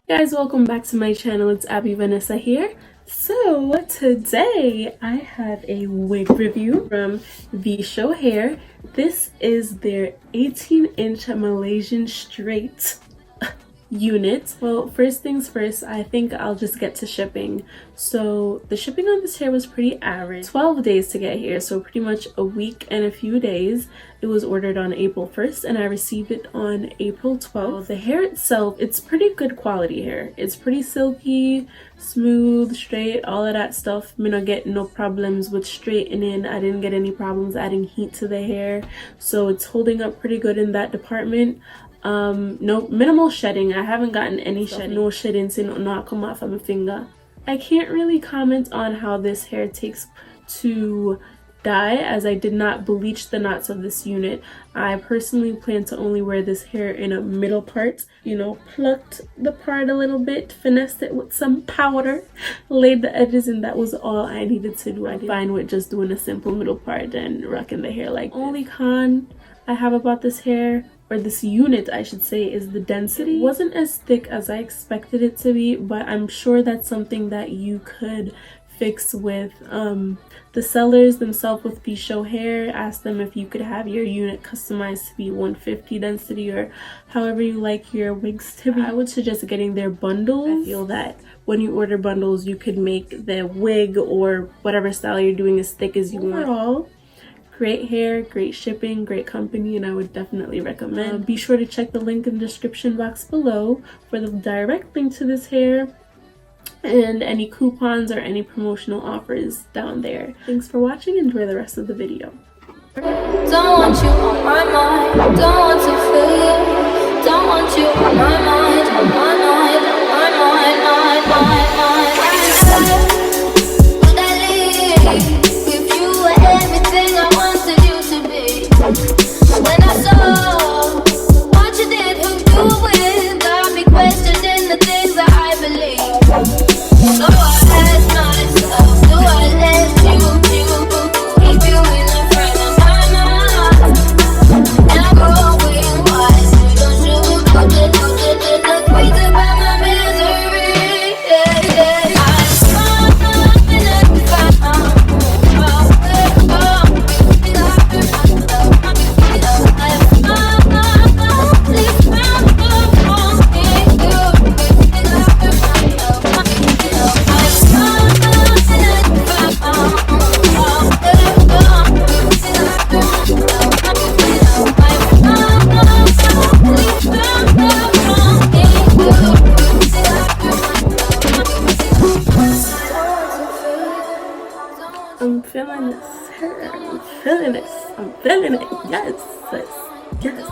Guys, welcome back to my channel. It's Abby Vanessa here. So today I have a wig review from VShow hair. This is their 18-inch Malaysian straight unit. Well, first things first, I think I'll just get to shipping. So the shipping on this hair was pretty average. 12 days to get here, so pretty much a week and a few days. It was ordered on April 1st and I received it on April 12th. The hair itself, it's pretty good quality hair. It's pretty silky, smooth, straight, all of that stuff. I don't get no problems with straightening. I didn't get any problems adding heat to the hair, so it's holding up pretty good in that department. No minimal shedding. I haven't gotten any shedding. No shedding, so not come off of my finger. I can't really comment on how this hair takes to dye, as I did not bleach the knots of this unit. I personally plan to only wear this hair in a middle part, plucked the part a little bit, finessed it with some powder, laid the edges, and that was all I needed to do. I'm fine with just doing a simple middle part and rocking the hair like this. Only con I have about this hair, or this unit I should say, is the density. It wasn't as thick as I expected it to be, but I'm sure that's something that you could fix with the sellers themselves with VShow hair. Ask them if you could have your unit customized to be 150 density or however you like your wigs to be. I would suggest getting their bundles. I feel that when you order bundles, you could make the wig or whatever style you're doing as thick as you want. Overall, great hair, great shipping, great company, and I would definitely recommend. Be sure to check the link in the description box below for the direct link to this hair and any coupons or any promotional offers down there. Thanks for watching. Enjoy the rest of the video. Don't want you on my mind, don't want to feel you, don't want you on my mind, on my mind, on my mind, my mind. Would I leave if you were everything I wanted you to be? When I saw what you did, who you with, got me questioning the things that I believe. So I ask myself, do I let you keep you in the front of my mind? And I'm growing wise, don't sugarcoat the tweets about my misery. I'm fine and fine. I'm feeling this hair. I'm feeling this. I'm feeling it. Yes. Yes.